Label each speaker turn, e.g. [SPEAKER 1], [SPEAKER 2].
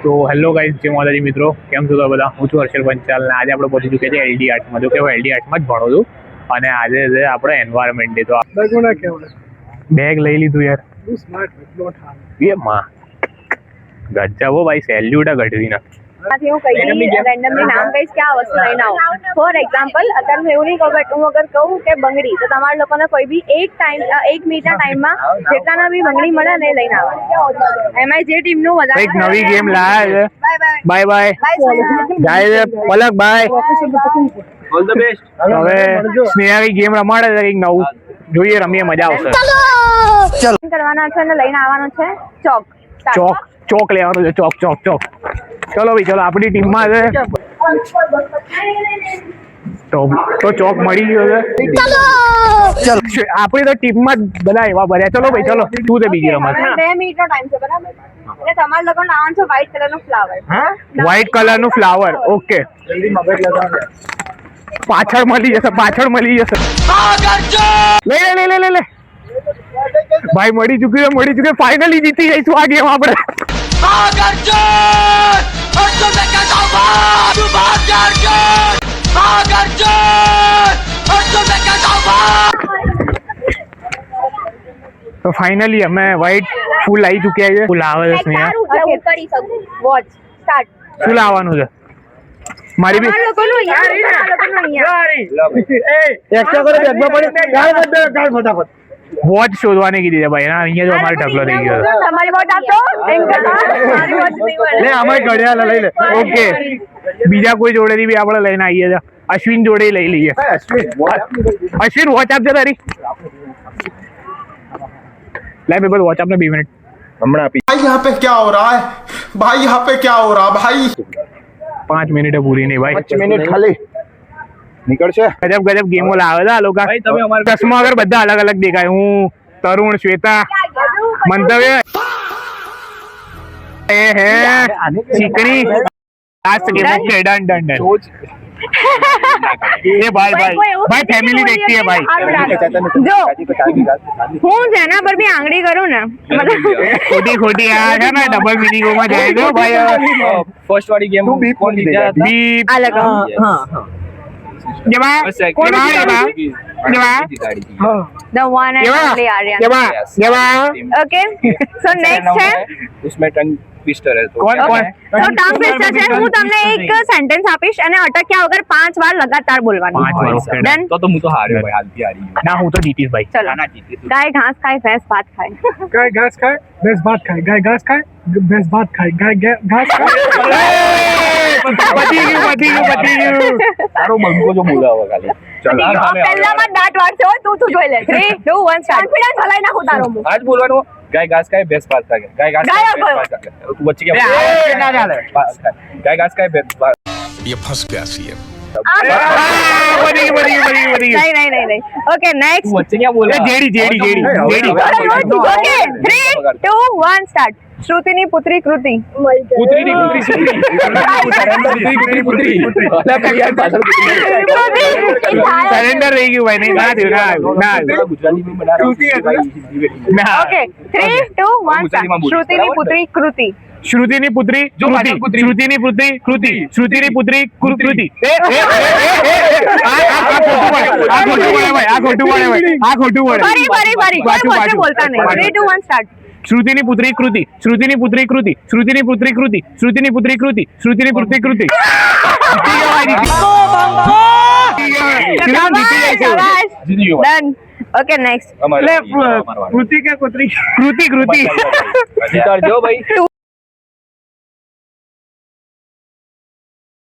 [SPEAKER 1] તો hello guys, જય માતાજી મિત્રો, કેમ છો બધા? હું છું હર્ષલ પંચાલ ને આજે આપણે પહોંચી ચૂક્યા છે એલડી આર્ટ્સમાં. જો કે હું એલડી આર્ટ્સમાં જ ભણું છું અને આજે છે આપણે એન્વાયરમેન્ટ ડે. તો બેગ લઈ લીધું યાર. એ માં ગજ્જા હો ભાઈ, સેલ્યુટ આ ગઢવીના.
[SPEAKER 2] આથી હું કઈ રેન્ડમલી નામ કહીશ કે આ વસ્તુ લઈને આવો. ફોર એક્ઝામ્પલ, અત્યારે હું એવું નહીં કહું, બટ હું અગર કહું કે બંગડી, તો તમારા લોકોને કોઈ બી એક મિનિટના ટાઈમમાં જેટલાના બી બંગડી મળે ને લઈને આવવાનું. એમાં જે ટીમનું વધારે
[SPEAKER 1] એક નવી ગેમ લાયા છે. બાય બાય જાય છે પલક બાય, ઓલ ધ બેસ્ટ. હવે સ્નેહાની ગેમ રમાડે છે એક નવું, જોઈએ રમીએ, મજા આવશે.
[SPEAKER 2] ચલો કરવાના છે ને લઈને આવવાનું છે ચોક.
[SPEAKER 1] ચોક લેવાનું છે, ચોક. ચલો ભાઈ, ચલો આપણી ટીમમાં છે તો ચોક મળી ગયો છે. ચલો આપણી તો ટીમમાં જ બધા એવા ભર્યા. ચલો ભાઈ, ચલો તું તે બીજી રમત.
[SPEAKER 2] 2 મિનિટનો ટાઈમ છે, બરાબર? એટલે તમારે લોકો લાવવાનું છે વ્હાઈટ કલરનું ફ્લાવર.
[SPEAKER 1] વ્હાઈટ કલરનું ફ્લાવર, ઓકે. પાછળ મળી જશે. લે ભાઈ, મળી ચૂક્યું. ફાઇનલી જીતી જઈશું આ ગેમ આપણે. તો ફાઇનલી અમે વ્હાઈટ ફૂલ આવી ચૂક્યા છે. ફૂલ આવે છે સ્નેહા.
[SPEAKER 2] કરી શકું. Watch start.
[SPEAKER 1] શું લાવવાનું છે? મારી બી ફટાફટ વોચ શોધવાની કીધી છે ભાઈ. અહીંયા જો અમારે ઢગલો થઈ ગયો છે.
[SPEAKER 2] તમારી વોચ આપો. મારી વોચ નહીં મળે.
[SPEAKER 1] લે અમારી ઘડિયાળ લઈ લે. ઓકે, બીજા કોઈ જોડેથી બી આપણે લઈને આવીએ છીએ. અશ્વિન જોડે લઈ લઈએ. અશ્વિન વોચ આપજે તારી. લે બે વોચ આપને 2 મિનિટ હમણાં આપી.
[SPEAKER 3] भाई यहाँ पे क्या हो रहा है भाई, यहाँ पे क्या हो रहा भाई?
[SPEAKER 1] 5 મિનિટે પૂરી નહીં ભાઈ,
[SPEAKER 4] 5 મિનિટ ખાલી નીકળશે.
[SPEAKER 1] ગજબ ગેમો લાવે છે આ લોકો. ચશ્મા વગર બધા અલગ અલગ દેખાય. હું, તરુણ, શ્વેતા, મંતવ્ય, એ હે ચીકણી. લાસ્ટ ગેમ છે. ડન. એ ભાઈ ફેમિલી देखती है भाई.
[SPEAKER 2] જો હું જેના પર બી આંગળી કરું ને,
[SPEAKER 1] ખોટી આ છે ને ડબલ મિનિંગોમાં જાય છે ભાઈ.
[SPEAKER 4] ફર્સ્ટ વાળી ગેમ કોણ જીત્યા?
[SPEAKER 1] બીપ
[SPEAKER 2] આ લગા. The one and only Aryan. Okay. So next है.
[SPEAKER 4] उसमें टंग ट्विस्टर है.
[SPEAKER 1] कौन
[SPEAKER 2] તો ટંગ ટ્વિસ્ટર છે. હું તમને એક સેન્ટેન્સ આપીશ અને અટક્યા વગર 5 વાર લગાતાર બોલવાનું.
[SPEAKER 1] 5 વાર.
[SPEAKER 2] Done?
[SPEAKER 4] તો હું તો હાર્યો ભાઈ, હાલતી હારી.
[SPEAKER 1] ના, હું તો જીતીશ ભાઈ.
[SPEAKER 2] ચલો. ગાય ઘાસ ખાય, ભેંસ ભાત ખાય.
[SPEAKER 5] गाय घास खाए भैंस भात खाए, गाय घास खाए भैंस भात खाए, गाय घास खाए.
[SPEAKER 1] પતી ગયું.
[SPEAKER 4] તારો બંકો જો બોલાવો ખાલી. ચાલ
[SPEAKER 2] પહેલામાં દાંત વાળશે. તું જોઈ લે. 3 2 1 સ્ટાર્ટ. કોન્ફિડન્સ હલાઈ નાખો તારો મું.
[SPEAKER 4] આજ બોલવાનું. ગાય ઘાસ ખાય ભેંસ ભાત ખાય. ગાય ઘાસ ખાય ભેંસ ભાત ખાય. તું વચ્ચે કેમ
[SPEAKER 1] ના ચાલે.
[SPEAKER 4] ગાય ઘાસ ખાય ભેંસ ભાત.
[SPEAKER 6] ये फंस गया सीएम.
[SPEAKER 1] પતી ગયું.
[SPEAKER 2] નહીં. Okay, next.
[SPEAKER 4] તું વચ્ચે ક્યાં બોલે?
[SPEAKER 1] જેડી.
[SPEAKER 2] Okay, 3 2 1 start. શ્રુતિની પુત્રી કૃતિ.
[SPEAKER 4] પુત્રી
[SPEAKER 1] સરેન્ડર રહી ગયું ભાઈ. નહીં, ના
[SPEAKER 4] ગુજરાતી ફિલ્મ બના.
[SPEAKER 2] Okay, 3 2 1 start. શ્રુતિની પુત્રી કૃતિ.
[SPEAKER 1] શ્રુતિની પુત્રી કૃતિ. શ્રુતિની પુત્રી કૃતિ. શ્રુતિની પુત્રી કૃતિ. આ ખોટું પડે.
[SPEAKER 2] ફરી કોઈ બોલતા નહીં. 3 2 1 સ્ટાર્ટ.
[SPEAKER 1] શ્રુતિની પુત્રી કૃતિ. શ્રુતિની પુત્રી કૃતિ. શ્રુતિની પુત્રી કૃતિ. શ્રુતિની પુત્રી કૃતિ. શ્રુતિની પુત્રી કૃતિ.
[SPEAKER 2] Done. Okay, next.
[SPEAKER 1] કૃતિ કે પુત્રી? કૃતિ.
[SPEAKER 4] જીતાડજો ભાઈ.